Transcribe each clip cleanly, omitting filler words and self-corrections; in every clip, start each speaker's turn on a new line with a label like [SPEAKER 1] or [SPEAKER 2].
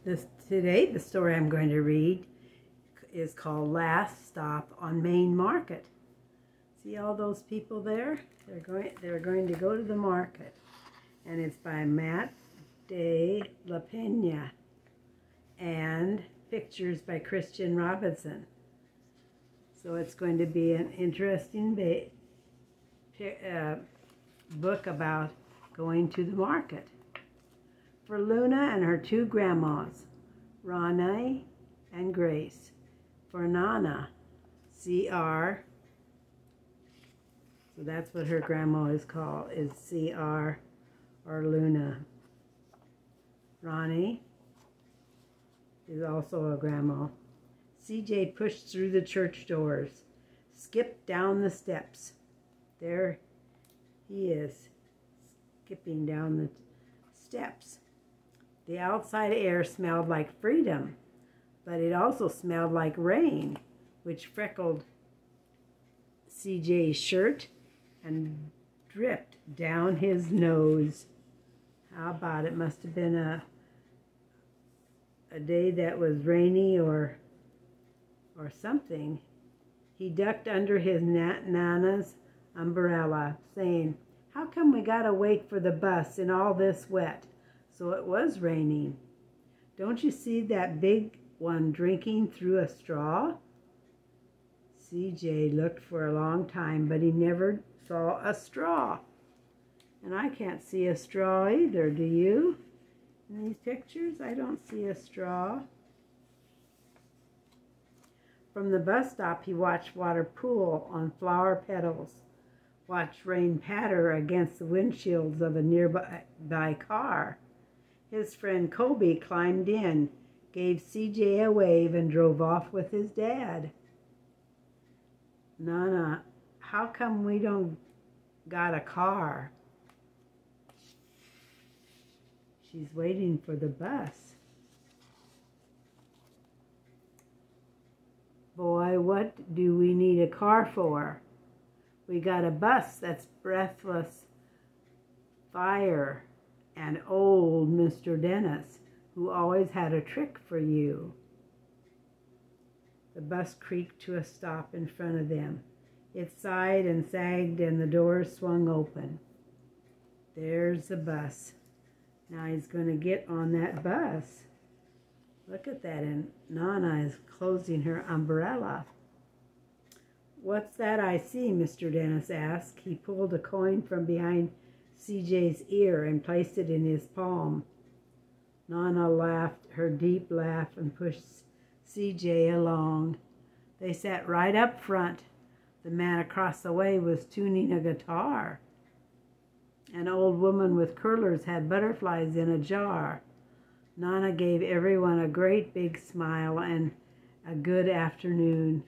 [SPEAKER 1] Today, the story I'm going to read is called Last Stop on Main Market. See all those people there? They're going to go to the market. And it's by Matt de la Pena and pictures by Christian Robinson. So it's going to be an interesting book about going to the market. For Luna and her two grandmas, Ronnie and Grace. For Nana, CR. So that's what her grandma is called, is CR or Luna. Ronnie is also a grandma. CJ pushed through the church doors, skipped down the steps. There he is, skipping down the steps. The outside air smelled like freedom, but it also smelled like rain, which freckled CJ's shirt and dripped down his nose. How about it? Must have been a day that was rainy or something. He ducked under his Nana's umbrella, saying, "How come we gotta wait for the bus in all this wet?" So it was raining. "Don't you see that big one drinking through a straw?" CJ looked for a long time, but he never saw a straw. And I can't see a straw either, do you? In these pictures, I don't see a straw. From the bus stop, he watched water pool on flower petals, watched rain patter against the windshields of a nearby car. His friend Kobe climbed in, gave CJ a wave, and drove off with his dad. "Nana, how come we don't got a car?" She's waiting for the bus. "Boy, what do we need a car for? We got a bus that's breathless fire and old Mr. Dennis, who always had a trick for you." The bus creaked to a stop in front of them. It sighed and sagged, and the doors swung open. There's the bus. Now he's going to get on that bus. Look at that, and Nana is closing her umbrella. "What's that I see?" Mr. Dennis asked. He pulled a coin from behind CJ's ear and placed it in his palm. Nana laughed her deep laugh and pushed CJ along. They sat right up front. The man across the way was tuning a guitar. An old woman with curlers had butterflies in a jar. Nana gave everyone a great big smile and a good afternoon.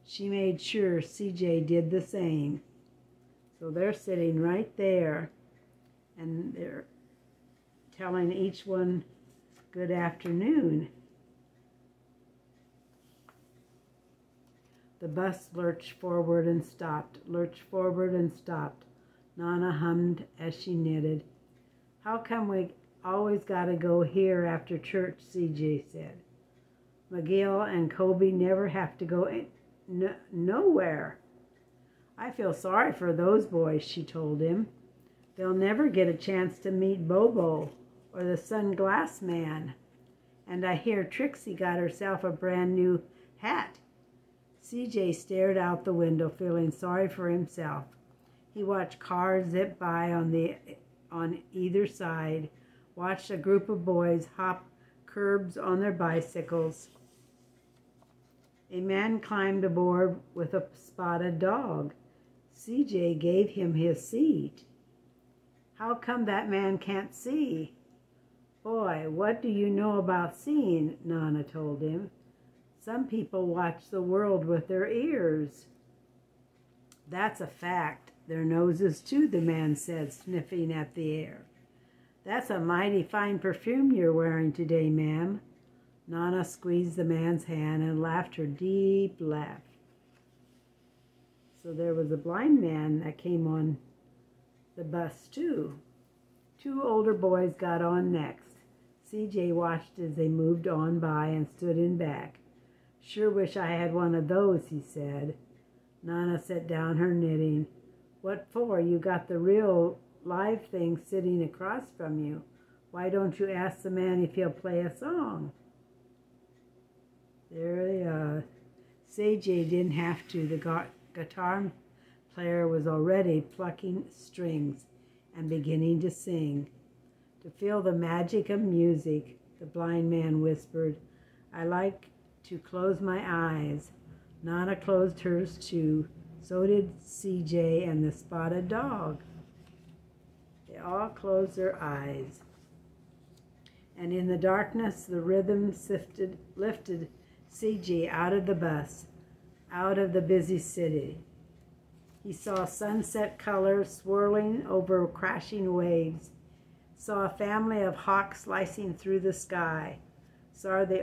[SPEAKER 1] She made sure CJ did the same. So they're sitting right there, and they're telling each one good afternoon. The bus lurched forward and stopped, lurched forward and stopped. Nana hummed as she knitted. "How come we always gotta go here after church?" CJ said. "McGill and Kobe never have to go nowhere." "I feel sorry for those boys," she told him. "They'll never get a chance to meet Bobo or the Sunglass Man. And I hear Trixie got herself a brand new hat." CJ stared out the window, feeling sorry for himself. He watched cars zip by on either side, watched a group of boys hop curbs on their bicycles. A man climbed aboard with a spotted dog. CJ gave him his seat. "How come that man can't see?" "Boy, what do you know about seeing?" Nana told him. "Some people watch the world with their ears." "That's a fact. Their noses, too," the man said, sniffing at the air. "That's a mighty fine perfume you're wearing today, ma'am." Nana squeezed the man's hand and laughed her deep laugh. So there was a blind man that came on the bus, too. Two older boys got on next. CJ watched as they moved on by and stood in back. "Sure wish I had one of those," he said. Nana set down her knitting. "What for? You got the real live thing sitting across from you. Why don't you ask the man if he'll play a song?" There they are. CJ didn't have to. The guitar player was already plucking strings and beginning to sing. "To feel the magic of music," the blind man whispered. "I like to close my eyes." Nana closed hers too. So did CJ and the spotted dog. They all closed their eyes. And in the darkness, the rhythm lifted CJ out of the bus, out of the busy city. He saw sunset colors swirling over crashing waves, saw a family of hawks slicing through the sky, saw the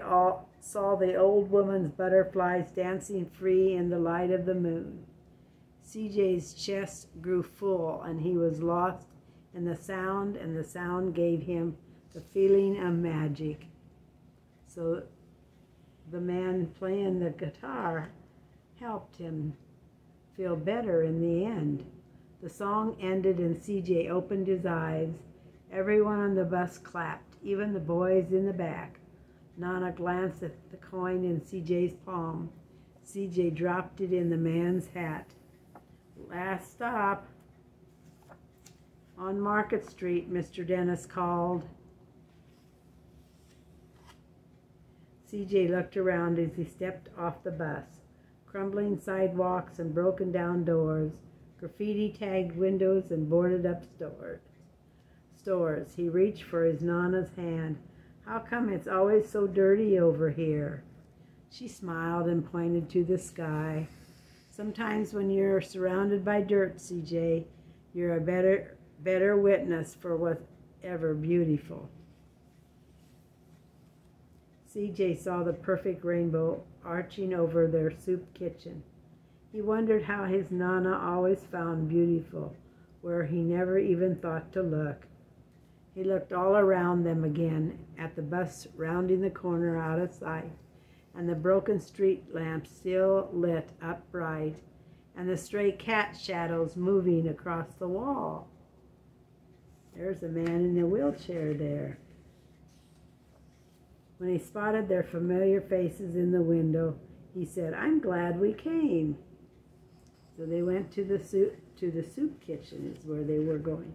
[SPEAKER 1] old woman's butterflies dancing free in the light of the moon. CJ's chest grew full, and he was lost in the sound, and the sound gave him the feeling of magic. So the man playing the guitar helped him feel better in the end. The song ended and CJ opened his eyes. Everyone on the bus clapped, even the boys in the back. Nana glanced at the coin in CJ's palm. CJ dropped it in the man's hat. "Last stop." "On Market Street," Mr. Dennis called. CJ looked around as he stepped off the bus. Crumbling sidewalks and broken down doors, graffiti-tagged windows and boarded-up stores. He reached for his Nana's hand. "How come it's always so dirty over here?" She smiled and pointed to the sky. "Sometimes when you're surrounded by dirt, CJ, you're a better witness for whatever beautiful." CJ saw the perfect rainbow arching over their soup kitchen. He wondered how his Nana always found beautiful where he never even thought to look. He looked all around them again, at the bus rounding the corner out of sight, and the broken street lamps still lit up bright, and the stray cat shadows moving across the wall. There's a man in a wheelchair there. When he spotted their familiar faces in the window, he said, "I'm glad we came." So they went to the soup kitchen, is where they were going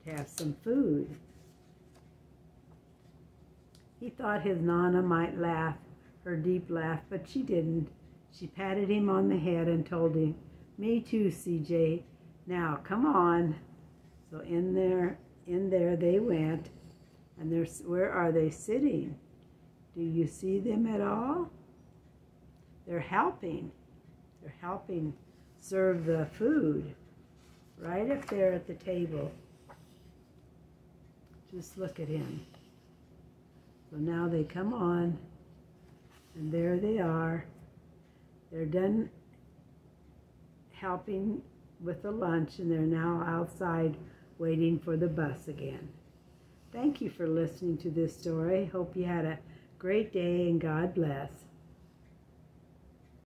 [SPEAKER 1] to have some food. He thought his Nana might laugh, her deep laugh, but she didn't. She patted him on the head and told him, "Me too, CJ. Now, come on." So in there they went, and where are they sitting? Do you see them at all? They're helping. They're helping serve the food right up there at the table. Just look at him. So now they come on, and there they are. They're done helping with the lunch, and they're now outside waiting for the bus again. Thank you for listening to this story. Hope you had a great day, and God bless.